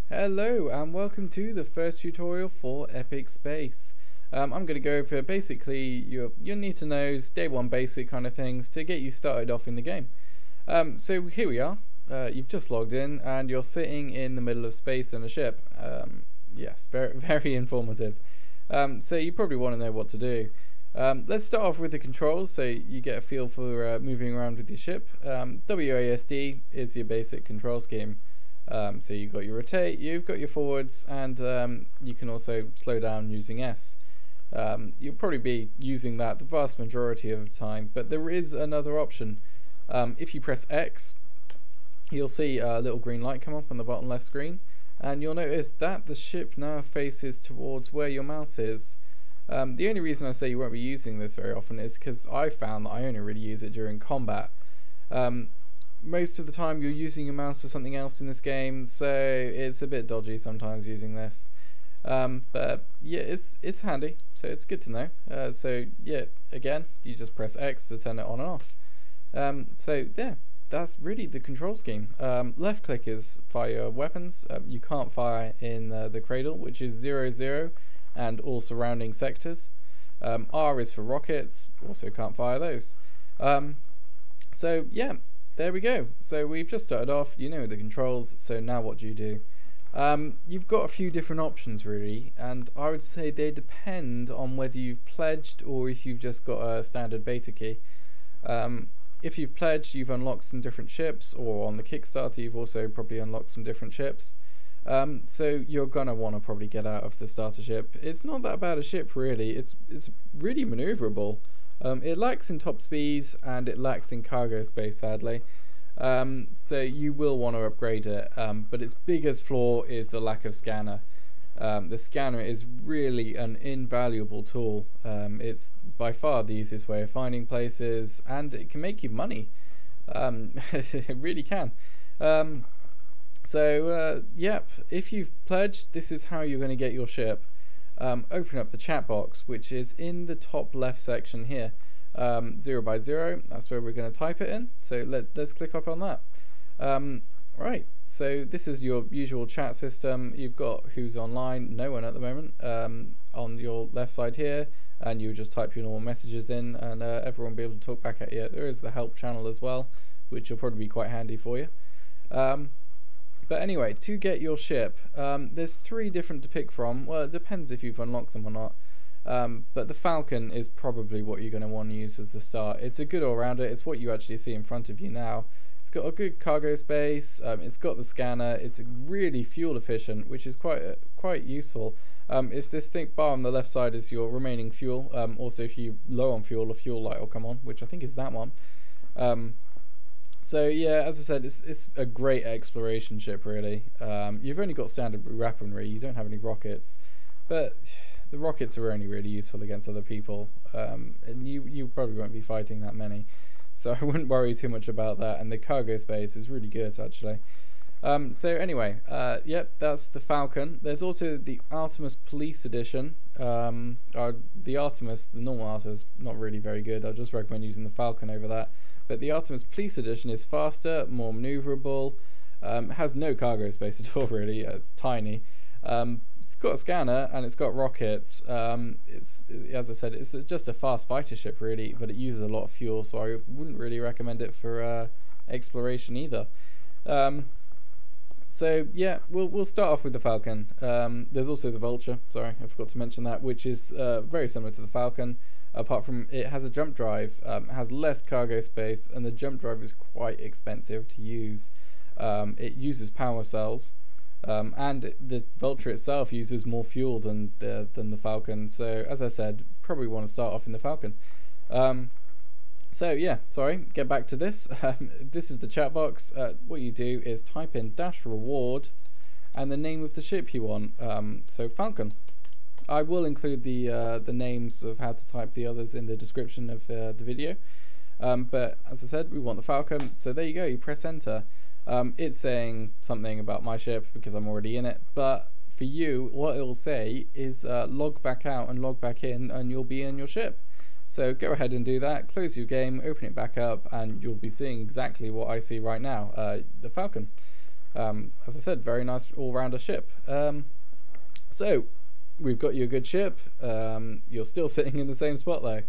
Hello and welcome to the first tutorial for Epic Space. I'm going to go over basically your need to knows, day one basic kind of things to get you started off in the game. So here we are. You've just logged in and you're sitting in the middle of space in a ship. Yes, very informative. So you probably want to know what to do. Let's start off with the controls so you get a feel for moving around with your ship. WASD is your basic control scheme. So you've got your rotate, you've got your forwards, and you can also slow down using S. You'll probably be using that the vast majority of the time, but there is another option. If you press X, you'll see a little green light come up on the bottom left screen, and you'll notice that the ship now faces towards where your mouse is. The only reason I say you won't be using this very often is because I found that I only really use it during combat. Most of the time you're using your mouse for something else in this game, so it's a bit dodgy sometimes using this. But yeah, it's handy, so it's good to know. So yeah, again, you just press X to turn it on and off. So yeah, that's really the control scheme. Left click is fire your weapons. You can't fire in the cradle, which is 0, and all surrounding sectors. R is for rockets, also can't fire those. So yeah, there we go. So we've just started off, you know the controls, so now what do? You've got a few different options really, and I would say they depend on whether you've pledged or if you've just got a standard beta key. If you've pledged, you've unlocked some different ships, or on the Kickstarter you've also probably unlocked some different ships. So you're gonna want to probably get out of the starter ship. It's not that bad a ship really, it's really manoeuvrable. It lacks in top speed and it lacks in cargo space sadly, so you will want to upgrade it, but its biggest flaw is the lack of scanner. The scanner is really an invaluable tool. It's by far the easiest way of finding places, and it can make you money. It really can. Yep, if you've pledged, this is how you're going to get your ship. Open up the chat box, which is in the top left section here. 0 by 0, that's where we're going to type it in, so let's click up on that. Right, so this is your usual chat system. You've got who's online, no one at the moment, on your left side here, and you just type your normal messages in and everyone will be able to talk back at you. There is the help channel as well, which will probably be quite handy for you. But anyway, to get your ship, there's 3 different to pick from. Well, it depends if you've unlocked them or not. But the Falcon is probably what you're going to want to use as the start. It's a good all-rounder. It's what you actually see in front of you now. It's got a good cargo space. It's got the scanner. It's really fuel efficient, which is quite useful. It's this thick bar on the left side is your remaining fuel. Also, if you're low on fuel, a fuel light will come on, which I think is that one. So yeah, as I said, it's a great exploration ship really. You've only got standard weaponry, you don't have any rockets, but the rockets are only really useful against other people, and you probably won't be fighting that many, so I wouldn't worry too much about that, and the cargo space is really good actually. So anyway, yep, that's the Falcon. There's also the Artemispolice edition. The Artemis, the normal Artemis, not really very good. I just recommend using the Falcon over that. But the Artemispolice edition is faster, more manoeuvrable, has no cargo space at all really, it's tiny. It's got a scanner and it's got rockets. As I said, it's just a fast fighter ship really, but it uses a lot of fuel, so I wouldn't really recommend it for exploration either. So yeah, we'll start off with the Falcon. There's also the Vulture, sorry, I forgot to mention that, which is very similar to the Falcon. Apart from it has a jump drive, has less cargo space, and the jump drive is quite expensive to use. It uses power cells, and the Vulture itself uses more fuel than the Falcon. So as I said, probably want to start off in the Falcon. So yeah, sorry, get back to this. This is the chat box. What you do is type in -reward and the name of the ship you want. So Falcon. I will include the names of how to type the others in the description of the video. But as I said, we want the Falcon, so there you go, you press enter. It's saying something about my ship because I'm already in it, but for you, what it will say is log back out and log back in and you'll be in your ship. So go ahead and do that, close your game, open it back up, and you'll be seeing exactly what I see right now, the Falcon. As I said, very nice all-rounder ship. So we've got you a good ship. You're still sitting in the same spot though,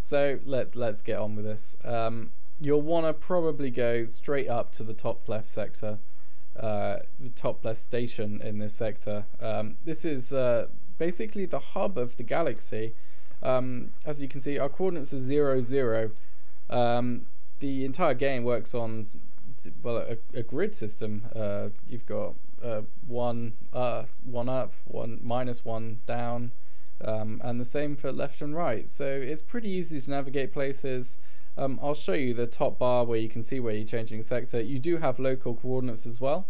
so let's get on with this. You'll want to probably go straight up to the top left sector, the top left station in this sector. This is basically the hub of the galaxy. As you can see, our coordinates are 0, 0. The entire game works on, well, a grid system. You've got one up, one minus, one down, and the same for left and right. So it's pretty easy to navigate places. I'll show you the top bar where you can see where you're changing sector. You do have local coordinates as well,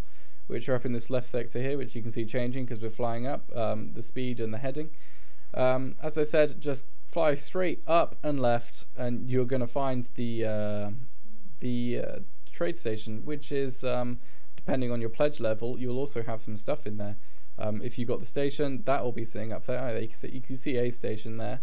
which are up in this left sector here, which you can see changing because we're flying up, the speed and the heading. As I said, just fly straight up and left, and you're going to find the trade station, which is, depending on your pledge level, you'll also have some stuff in there. If you've got the station, that will be sitting up there. You can see a station there.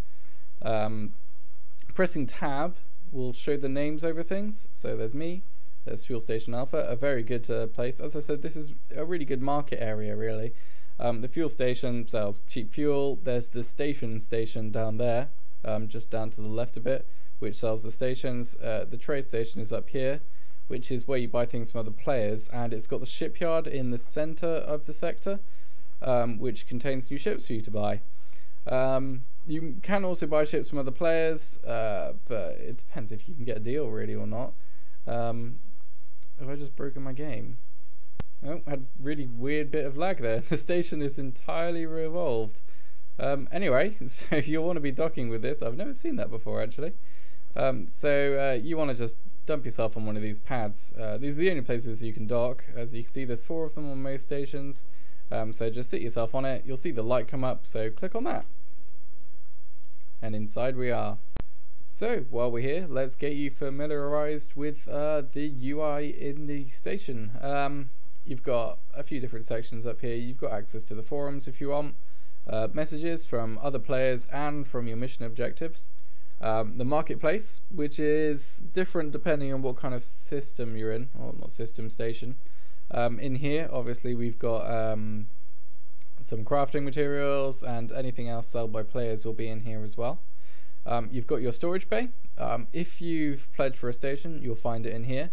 Pressing tab will show the names over things. So there's me, there's Fuel Station Alpha, a very good place. As I said, this is a really good market area, really. The fuel station sells cheap fuel. There's the station down there, just down to the left a bit, which sells the stations. The trade station is up here, which is where you buy things from other players, and it's got the shipyard in the center of the sector, which contains new ships for you to buy. You can also buy ships from other players, but it depends if you can get a deal really or not. Have I just broken my game? Oh, had a really weird bit of lag there. The station is entirely revolved. Anyway, so if you want to be docking with this, I've never seen that before actually. You want to just dump yourself on one of these pads. These are the only places you can dock. As you can see, there's 4 of them on most stations. So just sit yourself on it. You'll see the light come up, so click on that. And inside we are. So while we're here, let's get you familiarized with the UI in the station. You've got a few different sections up here. You've got access to the forums if you want, messages from other players and from your mission objectives. The marketplace, which is different depending on what kind of system you're in, or not system, station. In here, obviously, we've got some crafting materials, and anything else sold by players will be in here as well. You've got your storage bay. If you've pledged for a station, you'll find it in here.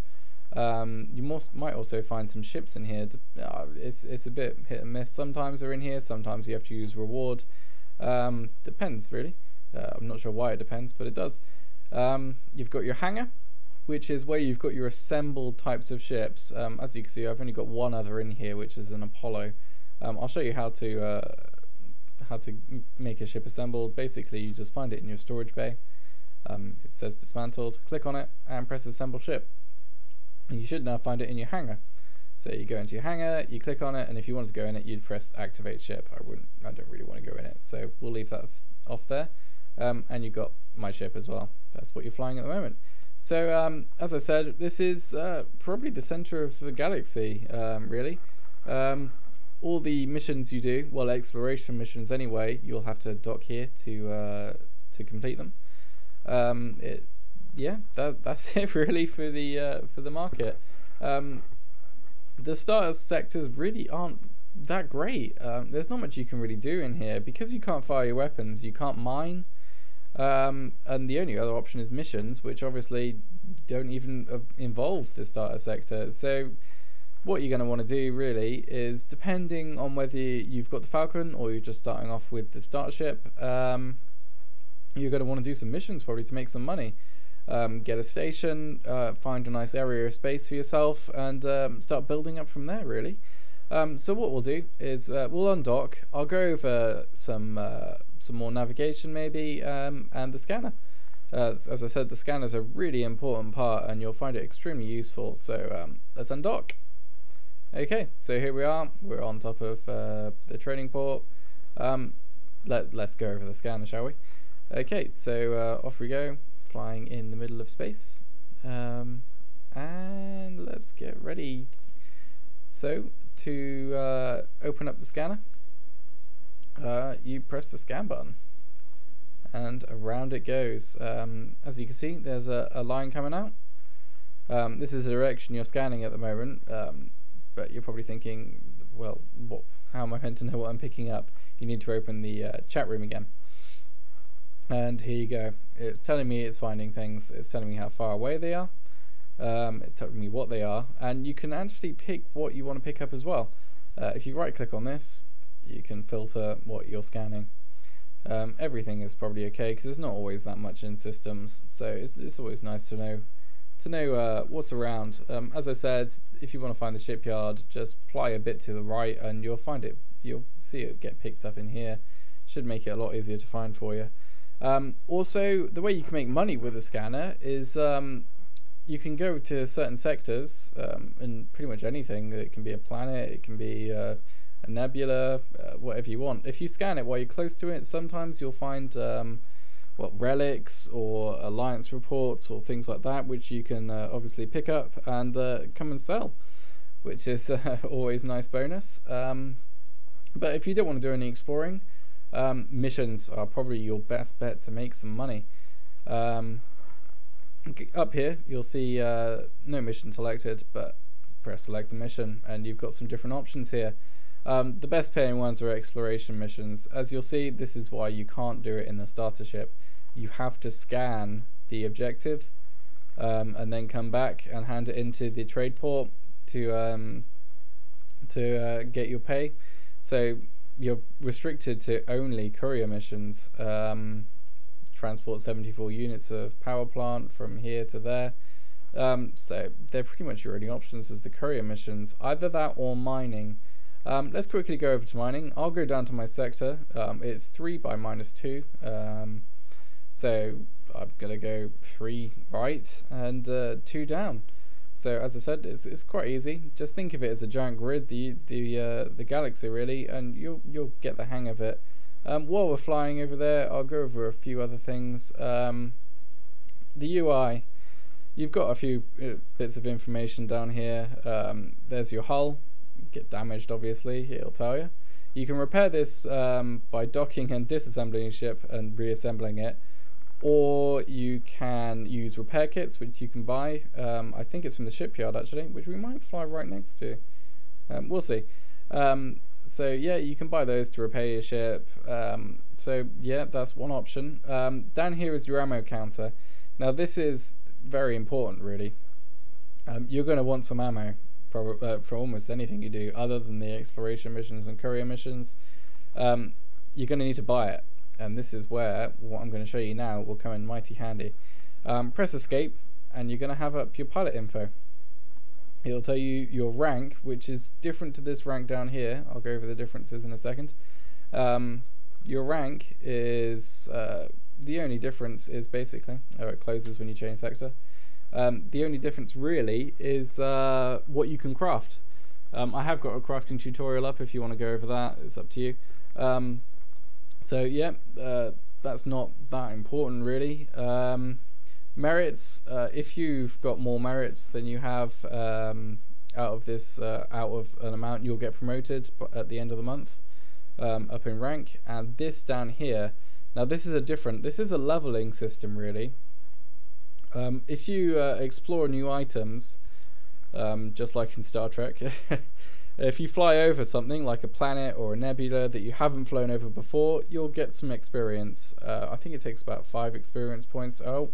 You might also find some ships in here. It's a bit hit and miss. Sometimes they're in here, sometimes you have to use reward. Depends really. I'm not sure why it depends, but it does. You've got your hangar, which is where you've got your assembled types of ships. As you can see, I've only got one other in here, which is an Apollo. I'll show you how to make a ship assembled. Basically, you just find it in your storage bay. It says dismantled. Click on it and press assemble ship. And you should now find it in your hangar. So you go into your hangar, you click on it, and if you wanted to go in it, you'd press activate ship. I don't really want to go in it, so we'll leave that off there. And you've got my ship as well. That's what you're flying at the moment. So as I said, this is probably the center of the galaxy, really. All the missions you do, well, exploration missions anyway, you'll have to dock here to complete them. Yeah, that's it really for the market. The starter sectors really aren't that great. There's not much you can really do in here because you can't fire your weapons, you can't mine, and the only other option is missions, which obviously don't even involve the starter sector. So what you're going to want to do really is, depending on whether you've got the Falcon or you're just starting off with the starter ship, you're going to want to do some missions probably to make some money. Get a station, find a nice area of space for yourself, and start building up from there really. So what we'll do is we'll undock. I'll go over some more navigation maybe, and the scanner. As I said, the scanner is a really important part and you'll find it extremely useful. So let's undock. Okay, so here we are. We're on top of the training port. Let's go over the scanner, shall we? Okay, so off we go, flying in the middle of space. And let's get ready. So to open up the scanner, you press the scan button and around it goes. As you can see, there's a line coming out. This is the direction you're scanning at the moment. but you're probably thinking, well, how am I meant to know what I'm picking up? You need to open the chat room again. And here you go. It's telling me it's finding things. It's telling me how far away they are. It's telling me what they are, and you can actually pick what you want to pick up as well. If you right click on this, you can filter what you're scanning. Everything is probably okay because there's not always that much in systems, so it's always nice to know what's around. As I said, if you want to find the shipyard, just fly a bit to the right and you'll find it. You'll see it get picked up in here. Should make it a lot easier to find for you. Also, the way you can make money with a scanner is you can go to certain sectors in pretty much anything. It can be a planet, it can be a nebula, whatever you want. If you scan it while you're close to it, sometimes you'll find relics or alliance reports or things like that, which you can obviously pick up and come and sell, which is always a nice bonus. But if you don't want to do any exploring, missions are probably your best bet to make some money. Up here you'll see no mission selected, but press select a mission and you've got some different options here. The best paying ones are exploration missions. As you'll see, this is why you can't do it in the starter ship. You have to scan the objective and then come back and hand it into the trade port to get your pay. So you're restricted to only courier missions. Transport 74 units of power plant from here to there. So they're pretty much your only options as the courier missions, either that or mining. Let's quickly go over to mining. I'll go down to my sector. It's 3 by -2, so I'm gonna go 3 right and 2 down. So as I said, it's quite easy. Just think of it as a giant grid, the galaxy really, and you'll get the hang of it. While we're flying over there, I'll go over a few other things. The UI, you've got a few bits of information down here. There's your hull. Get damaged, obviously, it'll tell you. You can repair this by docking and disassembling a ship and reassembling it, or you can use repair kits, which you can buy. I think it's from the shipyard actually, which we might fly right next to. We'll see. So yeah, you can buy those to repair your ship. So yeah, that's one option. Down here is your ammo counter. Now this is very important really. You're going to want some ammo for almost anything you do other than the exploration missions and courier missions. You're going to need to buy it, and this is where what I'm going to show you now will come in mighty handy. Press escape and you're going to have up your pilot info. It'll tell you your rank, which is different to this rank down here. I'll go over the differences in a second. Your rank is the only difference is basically, it closes when you change sector. The only difference really is what you can craft. I have got a crafting tutorial up if you want to go over that. It's up to you. So yeah, that's not that important really. Merits, if you've got more merits than you have out of an amount, you'll get promoted at the end of the month up in rank. And this down here, now this is a leveling system really. If you explore new items, just like in Star Trek, if you fly over something like a planet or a nebula that you haven't flown over before, you'll get some experience. I think it takes about 5 experience points. Oh,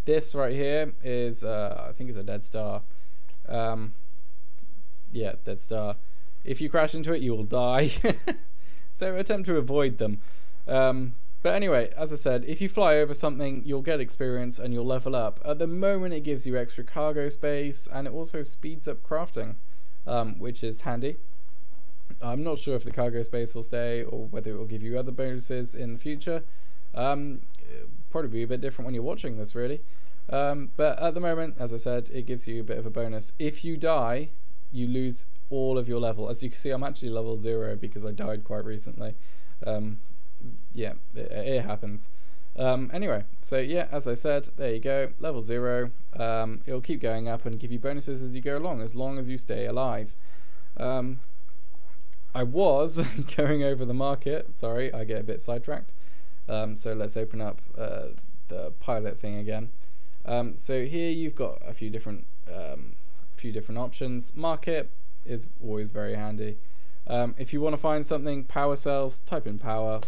this right here is, I think it's a dead star. Yeah, dead star. If you crash into it, you will die. So attempt to avoid them. But anyway, as I said, if you fly over something, you'll get experience and you'll level up. At the moment, it gives you extra cargo space, and it also speeds up crafting, which is handy. I'm not sure if the cargo space will stay or whether it will give you other bonuses in the future. Probably be a bit different when you're watching this, really. But at the moment, as I said, it gives you a bit of a bonus. If you die, you lose all of your level. As you can see, I'm actually level 0 because I died quite recently. Yeah, it happens. Anyway, so yeah, as I said, there you go, level 0. It'll keep going up and give you bonuses as you go along as you stay alive. I was going over the market. Sorry, I get a bit sidetracked. So let's open up the pilot thing again. So here you've got a few different few different options. Market is always very handy. If you want to find something, power cells, type in power,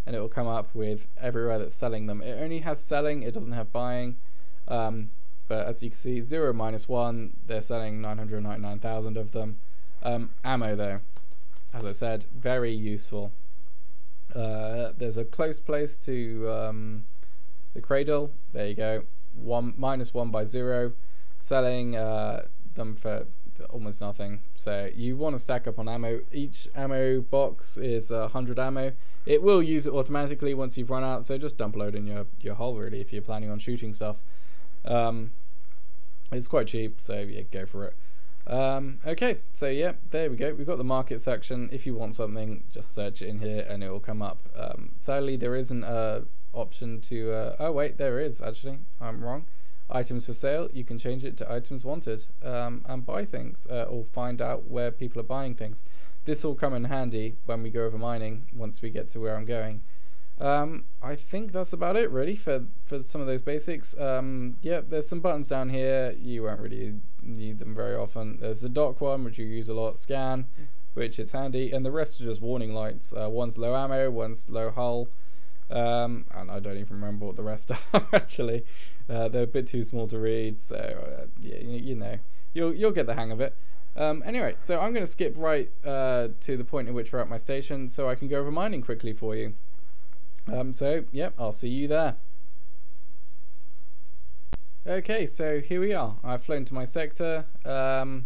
and it will come up with everywhere that's selling them. It only has selling, it doesn't have buying. But as you can see, 0 minus 1, they're selling 999,000 of them. Ammo though, as I said, very useful. There's a close place to the cradle. There you go. Minus 1 by 0, selling them for almost nothing. So you want to stack up on ammo. Each ammo box is 100 ammo. It will use it automatically once you've run out, so just dump load in your hull really if you're planning on shooting stuff. It's quite cheap, so yeah, go for it. Okay, so yeah, there we go. We've got the market section. If you want something, just search it in here and it will come up. Sadly, there isn't a option to oh wait, there is actually. I'm wrong. Items for sale, you can change it to items wanted, and buy things, or find out where people are buying things. This will come in handy when we go over mining once we get to where I'm going. I think that's about it really for some of those basics. Yeah, there's some buttons down here. You won't really need them very often. There's the dock one, which you use a lot, scan, which is handy, and the rest are just warning lights. One's low ammo, one's low hull, and I don't even remember what the rest are actually. They're a bit too small to read, so yeah, you know, you'll get the hang of it. Anyway, so I'm going to skip right to the point at which we're at my station, so I can go over mining quickly for you. So yep, I'll see you there. Okay, so here we are. I've flown to my sector, and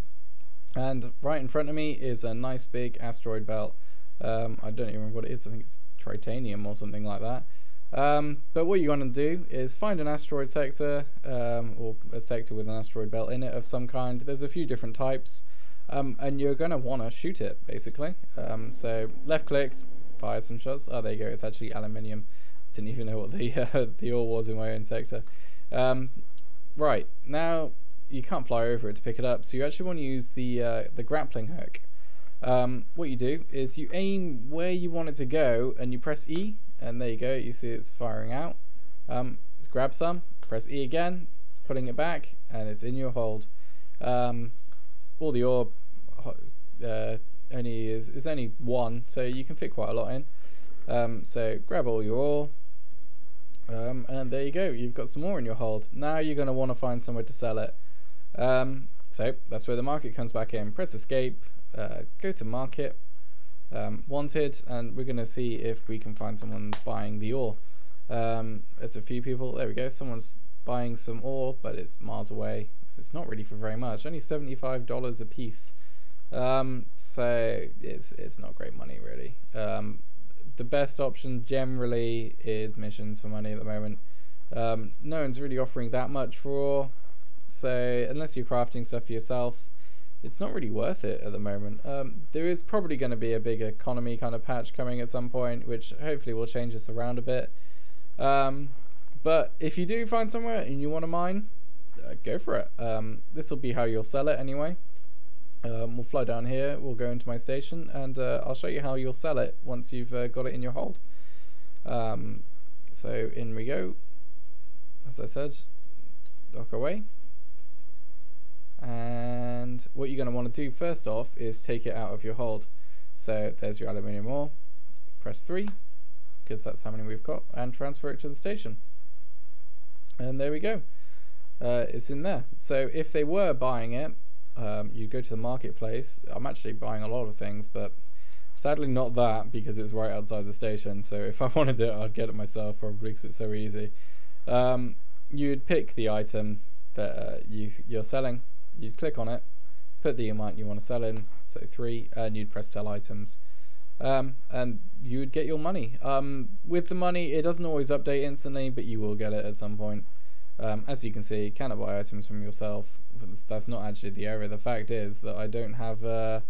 right in front of me is a nice big asteroid belt. I don't even remember what it is. I think it's titanium or something like that. But what you want to do is find an asteroid sector, or a sector with an asteroid belt in it of some kind. There's a few different types, and you're going to want to shoot it basically. So left click, fire some shots. Oh, there you go. It's actually aluminium. Didn't even know what the ore was in my own sector. Right, now you can't fly over it to pick it up, so you actually want to use the grappling hook. What you do is you aim where you want it to go, and you press E, and there you go. You see it's firing out. Let's grab some. Press E again. It's pulling it back, and it's in your hold. All the ore is only one, so you can fit quite a lot in. So grab all your ore, and there you go. You've got some more in your hold. Now you're going to want to find somewhere to sell it. So that's where the market comes back in. Press escape, go to market, wanted, and we're going to see if we can find someone buying the ore. There's a few people. There we go. Someone's buying some ore, but it's miles away. It's not really for very much. Only $75 a piece. So it's not great money really. The best option generally is missions for money at the moment. No one's really offering that much for ore, so unless you're crafting stuff for yourself, it's not really worth it at the moment. There is probably going to be a big economy kind of patch coming at some point, which hopefully will change this around a bit. But if you do find somewhere and you want to mine, go for it. This will be how you'll sell it anyway. We'll fly down here, we'll go into my station, and I'll show you how you'll sell it once you've got it in your hold. So in we go. As I said, dock away. And what you're going to want to do first off is take it out of your hold. So there's your aluminium ore. Press 3, because that's how many we've got, and transfer it to the station. And there we go. It's in there. So if they were buying it, you go to the marketplace. I'm actually buying a lot of things, but sadly not that, because it's right outside the station. So if I wanted it, I'd get it myself probably, because it's so easy. You'd pick the item that you're selling. You'd click on it, put the amount you want to sell in, so 3, and you'd press sell items, and you would get your money. With the money, it doesn't always update instantly, but you will get it at some point. As you can see, you cannot buy items from yourself. That's not actually the error. The fact is that I don't have oh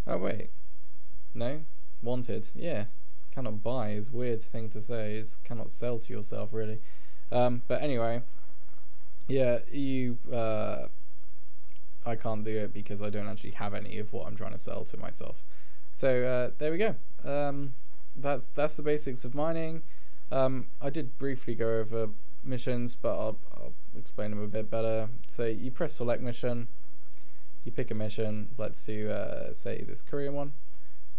wait, no, wanted. Yeah, cannot buy is a weird thing to say. It's cannot sell to yourself really. But anyway, yeah, I can't do it because I don't actually have any of what I'm trying to sell to myself. So there we go. That's the basics of mining. I did briefly go over missions, but I'll explain them a bit better. So you press select mission, you pick a mission. Let's do say this Korean one.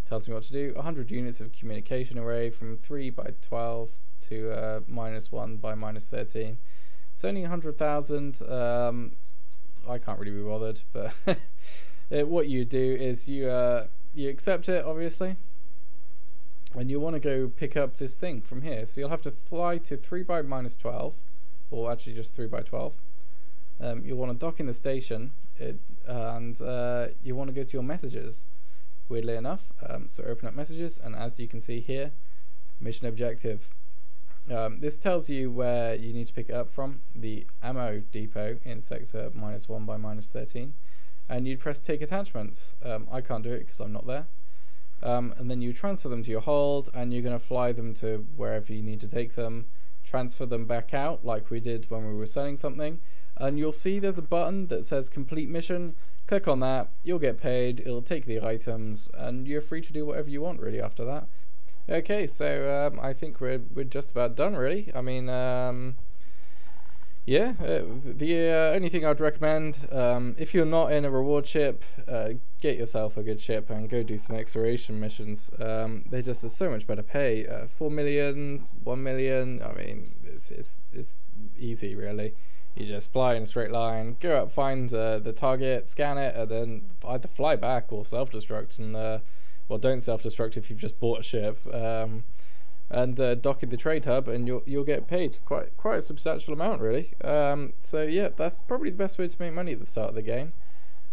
Tells me what to do. 100 units of communication array from 3 by 12 to -1 by -13. It's only 100,000. I can't really be bothered, but what you do is you accept it, obviously, and you want to go pick up this thing from here. So you'll have to fly to 3 by -12, or actually just 3 by 12. You'll want to dock in the station, and you want to go to your messages. Weirdly enough, so open up messages, and as you can see here, mission objective. This tells you where you need to pick it up from, the ammo depot in sector -1 by -13, and you press take attachments. I can't do it because I'm not there. And then you transfer them to your hold, and you're going to fly them to wherever you need to take them, transfer them back out like we did when we were selling something, and you'll see there's a button that says complete mission. Click on that, you'll get paid, it'll take the items, and you're free to do whatever you want really after that. Okay, so I think we're just about done really. I mean, yeah, the only thing I'd recommend, if you're not in a reward ship, get yourself a good ship and go do some exploration missions. They just are so much better pay. 4 million, 1 million, I mean, it's easy really. You just fly in a straight line, go up, find the target, scan it, and then either fly back or self-destruct. And well, don't self-destruct if you've just bought a ship. And dock in the trade hub, and you'll get paid quite a substantial amount, really. So yeah, that's probably the best way to make money at the start of the game.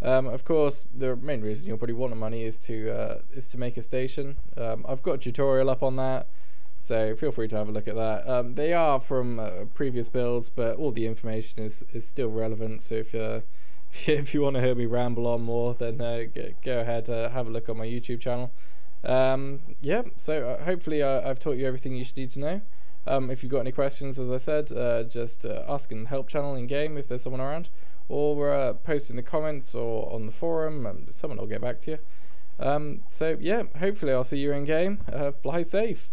Of course, the main reason you'll probably want the money is to make a station. I've got a tutorial up on that. So feel free to have a look at that. They are from previous builds, but all the information is still relevant. So if you want to hear me ramble on more, then go ahead, have a look on my YouTube channel. Yeah, so hopefully I've taught you everything you should need to know. If you've got any questions, as I said, just ask in the help channel in game if there's someone around, or post in the comments or on the forum. Someone will get back to you. So yeah, hopefully I'll see you in game. Fly safe.